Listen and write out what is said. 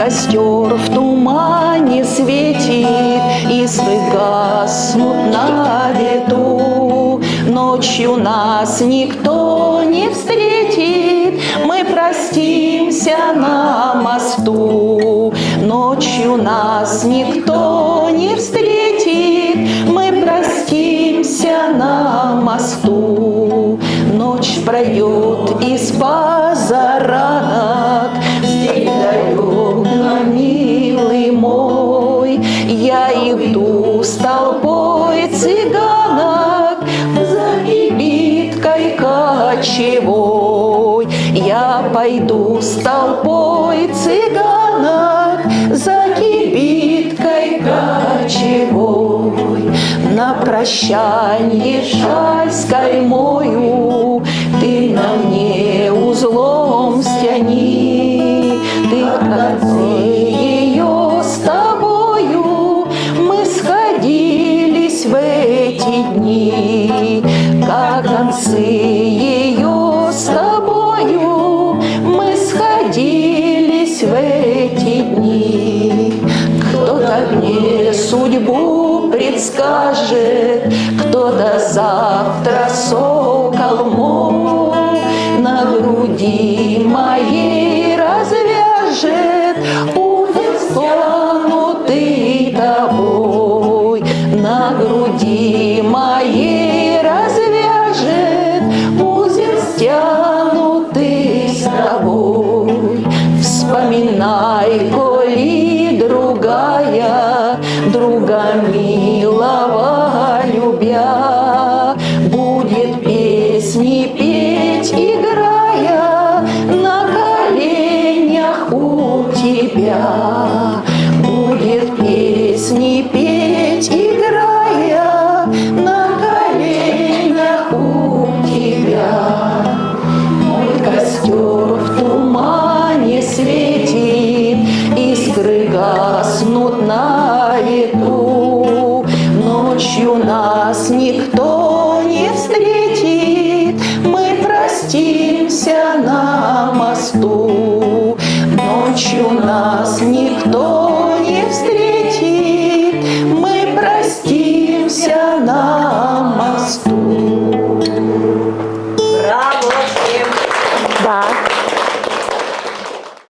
костер в тумане светит, искры гаснут на ветру. Ночью нас никто не встретит, мы простимся на мосту. Ночью нас никто не встретит, мы простимся на мосту. Ночь пройдет из позаранок, степь далека, милый мой. Я иду с толпой цыганок за кибиткой кочевой. Я пойду с толпой цыганок за кибиткой кочевой. На прощанье шаль с каймою ты на мне узлом стяни. Ты в конце ее с тобою мы сходились в эти дни. Как концы ее с тобою мы сходились в эти дни. Кто-то мне судьбу предскажет, кто-то завтра сокол мой на груди моей развяжет, узел стянутый тобой. На груди моей развяжет, узел стянутый с тобой. Вспоминай, коли другая, друга милого любя, будет песни петь, играя на коленях у тебя. Будет песни петь, играя на коленях у тебя. Мой костер в тумане светит, искры гаснут на ветру. Ночью нас никто не встретит, мы простимся на мосту. Ночью нас никто